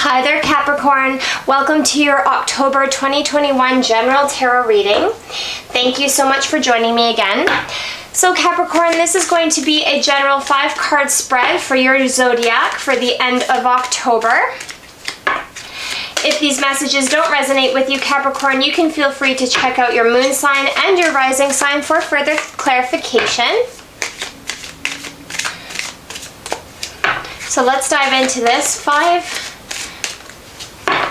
Hi there, Capricorn. Welcome to your October 2021 General Tarot reading. Thank you so much for joining me again. So Capricorn, this is going to be a general 5-card spread for your zodiac for the end of October. If these messages don't resonate with you, Capricorn, you can feel free to check out your moon sign and your rising sign for further clarification. So let's dive into this. 5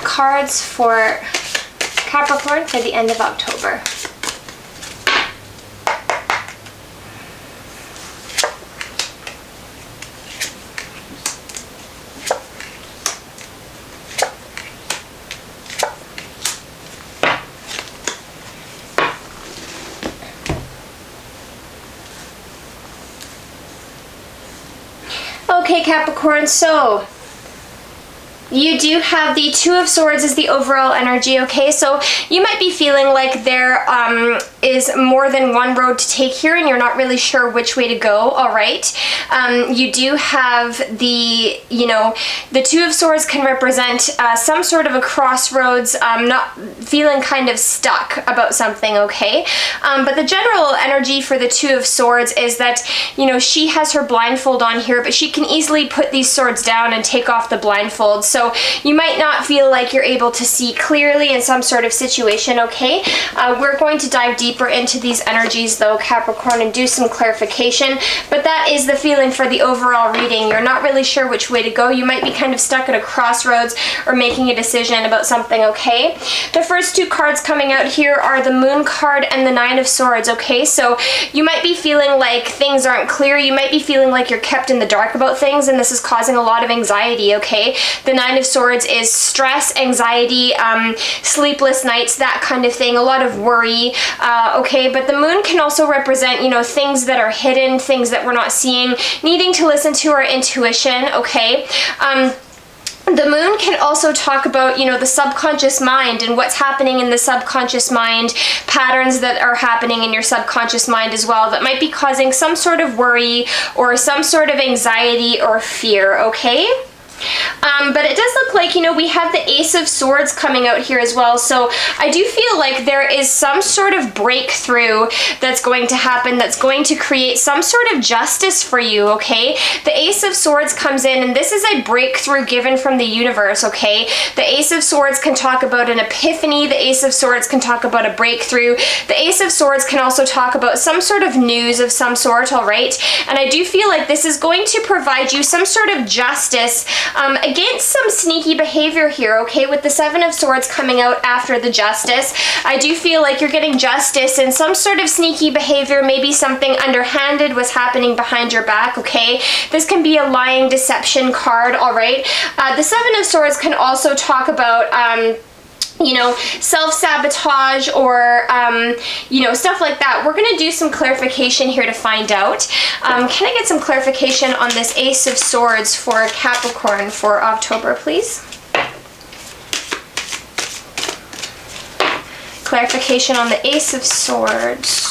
cards for Capricorn for the end of October. Okay, Capricorn, so you do have the Two of Swords as the overall energy, okay? So you might be feeling like there is more than one road to take here and you're not really sure which way to go, all right? You do have the, the Two of Swords can represent some sort of a crossroads, not feeling kind of stuck about something, okay? But the general energy for the Two of Swords is that, she has her blindfold on here, but she can easily put these swords down and take off the blindfold. So you might not feel like you're able to see clearly in some sort of situation, okay? We're going to dive deeper into these energies though, Capricorn, and do some clarification, but that is the feeling for the overall reading. You're not really sure which way to go. You might be kind of stuck at a crossroads or making a decision about something, okay? The first 2 cards coming out here are the Moon card and the Nine of Swords, okay? So you might be feeling like things aren't clear. You might be feeling like you're kept in the dark about things, and this is causing a lot of anxiety, okay? The Nine of Swords is stress, anxiety, sleepless nights, that kind of thing, a lot of worry, okay? But the Moon can also represent, things that are hidden, things that we're not seeing, needing to listen to our intuition, okay? The Moon can also talk about, the subconscious mind and what's happening in the subconscious mind, patterns that are happening in your subconscious mind as well that might be causing some sort of worry or some sort of anxiety or fear, okay? But it does look like, we have the Ace of Swords coming out here as well. So I do feel like there is some sort of breakthrough that's going to happen that's going to create some sort of justice for you, okay? The Ace of Swords comes in, and this is a breakthrough given from the universe, okay? The Ace of Swords can talk about an epiphany. The Ace of Swords can talk about a breakthrough. The Ace of Swords can also talk about some sort of news of some sort, all right? And I do feel like this is going to provide you some sort of justice against some sneaky behavior here, okay? With the Seven of Swords coming out after the Justice, I do feel like you're getting justice in some sort of sneaky behavior. Maybe something underhanded was happening behind your back, okay? This can be a lying deception card, all right? The Seven of Swords can also talk about self-sabotage or, stuff like that. We're going to do some clarification here to find out. Can I get some clarification on this Ace of Swords for Capricorn for October, please? Clarification on the Ace of Swords.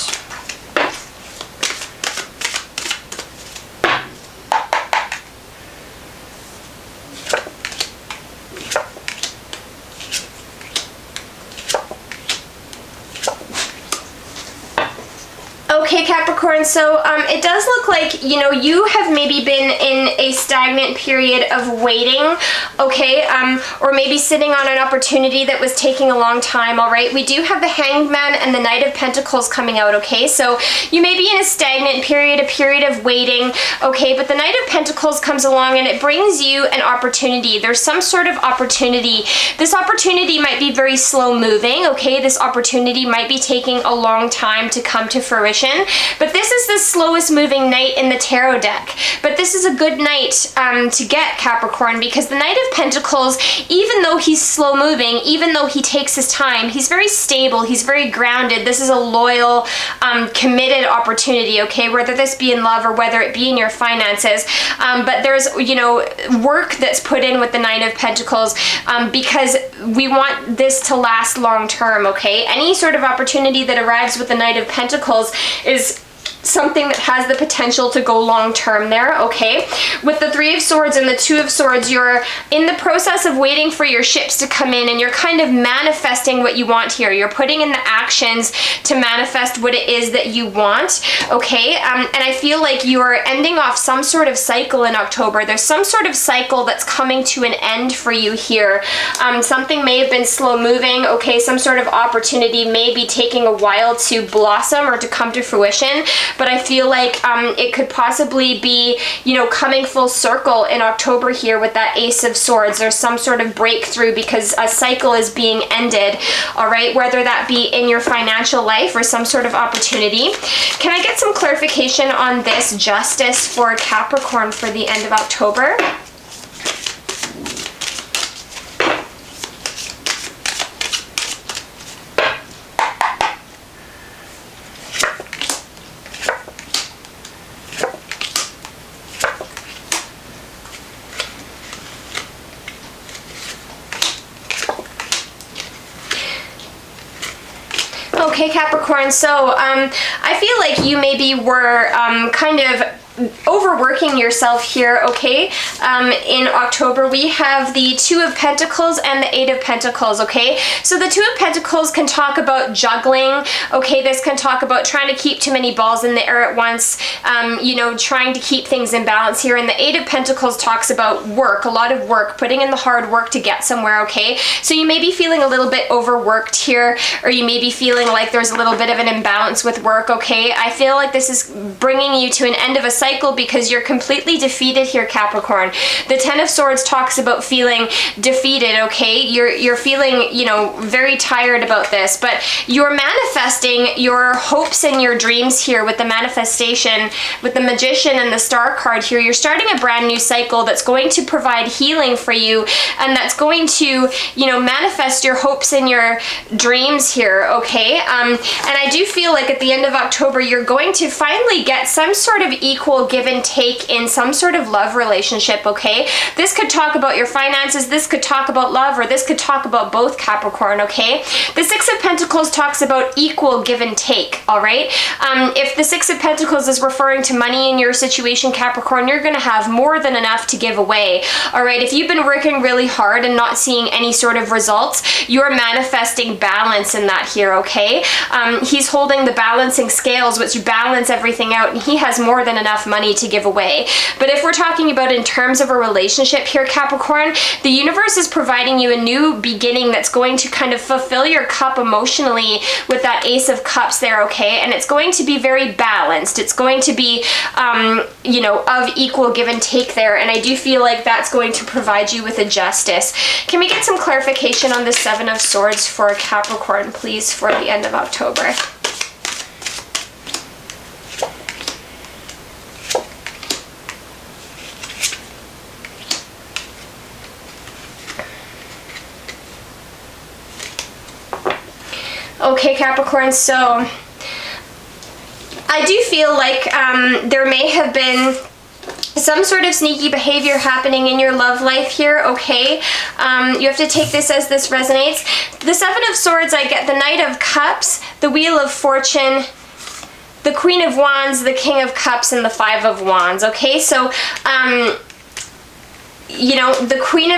Okay, Capricorn, so it does look like, you have maybe been in a stagnant period of waiting, okay, or maybe sitting on an opportunity that was taking a long time, all right? We do have the Hanged Man and the Knight of Pentacles coming out, okay? So you may be in a stagnant period, a period of waiting, okay? But the Knight of Pentacles comes along and it brings you an opportunity. There's some sort of opportunity. This opportunity might be very slow moving, okay? This opportunity might be taking a long time to come to fruition. But this is the slowest moving knight in the tarot deck. But this is a good knight to get, Capricorn, because the Knight of Pentacles, even though he's slow moving, even though he takes his time, he's very stable, he's very grounded. This is a loyal, committed opportunity, okay, whether this be in love or whether it be in your finances. But there's, work that's put in with the Knight of Pentacles because we want this to last long term, okay? Any sort of opportunity that arrives with the Knight of Pentacles is something that has the potential to go long term there, okay? With the Three of Swords and the Two of Swords, you're in the process of waiting for your ships to come in, and you're kind of manifesting what you want here. You're putting in the actions to manifest what it is that you want, okay? And I feel like you're ending off some sort of cycle in October. There's some sort of cycle that's coming to an end for you here. Something may have been slow moving, okay? Some sort of opportunity may be taking a while to blossom or to come to fruition, but I feel like it could possibly be, you know, coming full circle in October here with that Ace of Swords. There's some sort of breakthrough because a cycle is being ended, all right? Whether that be in your financial life or some sort of opportunity. Can I get some clarification on this Justice for Capricorn for the end of October? Okay, Capricorn, so I feel like you maybe were kind of overworking yourself here, okay? In October, we have the Two of Pentacles and the Eight of Pentacles, okay? So the Two of Pentacles can talk about juggling, okay? This can talk about trying to keep too many balls in the air at once, you know, trying to keep things in balance here. And the Eight of Pentacles talks about work, a lot of work, putting in the hard work to get somewhere, okay? So you may be feeling a little bit overworked here, or you may be feeling like there's a little bit of an imbalance with work, okay? I feel like this is bringing you to an end of a cycle because you're completely defeated here, Capricorn. The Ten of Swords talks about feeling defeated, okay? You're feeling, you know, very tired about this, but you're manifesting your hopes and your dreams here with the manifestation, with the Magician and the Star card here. You're starting a brand new cycle that's going to provide healing for you, and that's going to, you know, manifest your hopes and your dreams here, okay? And I do feel like at the end of October, you're going to finally get some sort of equal give and take in some sort of love relationship, okay? This could talk about your finances, this could talk about love, or this could talk about both, Capricorn, okay? The Six of Pentacles talks about equal give and take, all right? If the Six of Pentacles is referring to money in your situation, Capricorn, you're gonna have more than enough to give away, all right? If you've been working really hard and not seeing any sort of results, you're manifesting balance in that here, okay? He's holding the balancing scales, which balance everything out, and he has more than enough money to give away. But if we're talking about in terms of a relationship here, Capricorn, the universe is providing you a new beginning that's going to kind of fulfill your cup emotionally with that Ace of Cups there, okay? And it's going to be very balanced. It's going to be, you know, of equal give and take there. And I do feel like that's going to provide you with a justice. Can we get some clarification on the Seven of Swords for Capricorn, please, for the end of October? Okay, Capricorn, so I do feel like there may have been some sort of sneaky behavior happening in your love life here, okay? You have to take this as this resonates. The Seven of Swords, I get the Knight of Cups, the Wheel of Fortune, the Queen of Wands, the King of Cups, and the Five of Wands, okay? So, you know, the Queen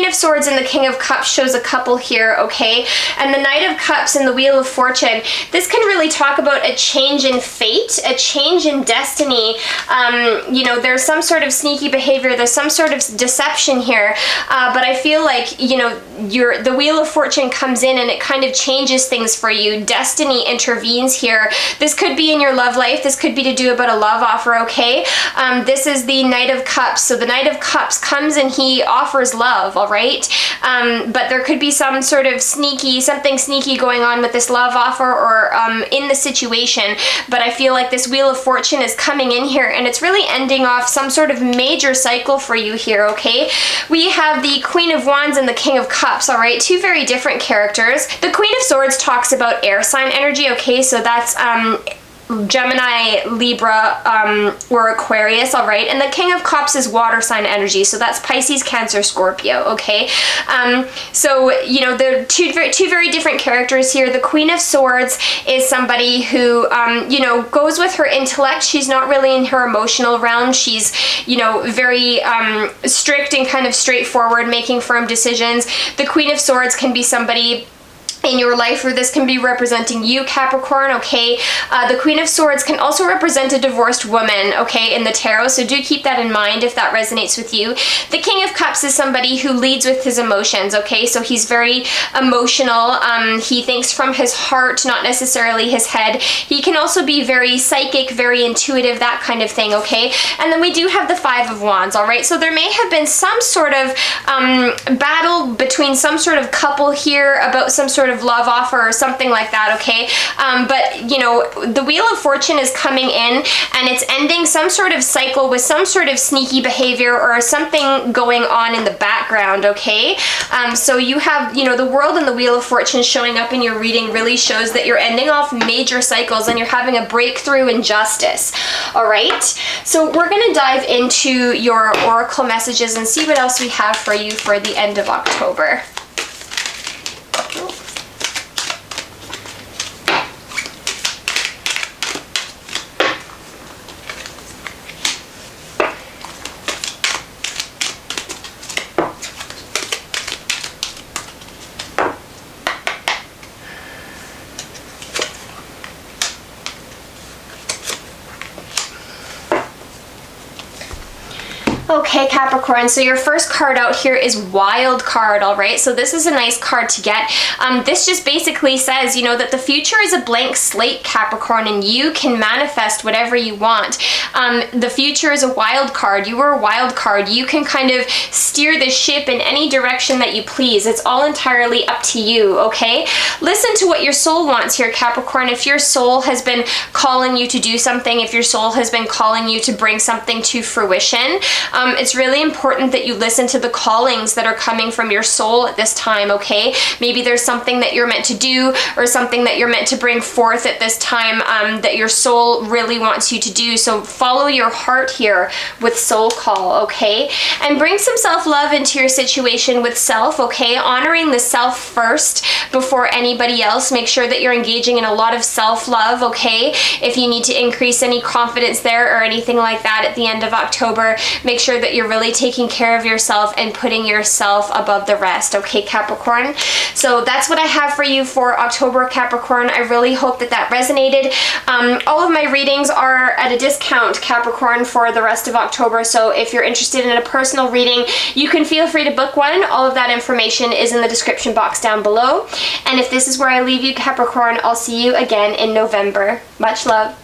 of Swords and the King of Cups shows a couple here, okay? And the Knight of Cups and the Wheel of Fortune, this can really talk about a change in fate, a change in destiny. You know, there's some sort of sneaky behavior, there's some sort of deception here, but I feel like, you know, the Wheel of Fortune comes in and it kind of changes things for you. Destiny intervenes here. This could be in your love life, this could be to do about a love offer, okay? This is the Knight of Cups, so the Knight of Cups comes and he offers love, all right? But there could be some sort of something sneaky going on with this love offer or in the situation. But I feel like this Wheel of Fortune is coming in here and it's really ending off some sort of major cycle for you here, okay? We have the Queen of Wands and the King of Cups, all right? Two very different characters. The Queen of Swords talks about air sign energy, okay? So that's Gemini, Libra, or Aquarius, all right? And the King of Cups is water sign energy, so that's Pisces, Cancer, Scorpio, okay? So, you know, there are two very different characters here. The Queen of Swords is somebody who, you know, goes with her intellect. She's not really in her emotional realm. She's, you know, very strict and kind of straightforward, making firm decisions. The Queen of Swords can be somebody in your life, or this can be representing you, Capricorn, okay? The Queen of Swords can also represent a divorced woman, okay, in the tarot, so do keep that in mind if that resonates with you. The King of Cups is somebody who leads with his emotions, okay? So he's very emotional. He thinks from his heart, not necessarily his head. He can also be very psychic, very intuitive, that kind of thing, okay? And then we do have the Five of Wands, all right? So there may have been some sort of battle between some sort of couple here about some sort of love offer or something like that, okay? But, you know, the Wheel of Fortune is coming in and it's ending some sort of cycle with some sort of sneaky behavior or something going on in the background, okay? So you have, you know, the World and the Wheel of Fortune showing up in your reading really shows that you're ending off major cycles and you're having a breakthrough in justice, all right? So we're going to dive into your oracle messages and see what else we have for you for the end of October. Okay, Capricorn, so your first card out here is Wild Card, all right? So this is a nice card to get. This just basically says, you know, that the future is a blank slate, Capricorn, and you can manifest whatever you want. The future is a wild card. You are a wild card. You can kind of steer the ship in any direction that you please. It's all entirely up to you, okay? Listen to what your soul wants here, Capricorn. If your soul has been calling you to do something, if your soul has been calling you to bring something to fruition, it's really important that you listen to the callings that are coming from your soul at this time, okay? Maybe there's something that you're meant to do or something that you're meant to bring forth at this time that your soul really wants you to do. So follow your heart here with soul call, okay? And bring some self-love into your situation with self, okay? Honoring the self first before anybody else. Make sure that you're engaging in a lot of self-love, okay? If you need to increase any confidence there or anything like that at the end of October, make sure that you're really taking care of yourself and putting yourself above the rest, okay, Capricorn? So that's what I have for you for October, Capricorn. I really hope that that resonated. All of my readings are at a discount, Capricorn, for the rest of October, so if you're interested in a personal reading, you can feel free to book one. All of that information is in the description box down below. And if this is where I leave you, Capricorn, I'll see you again in November. Much love.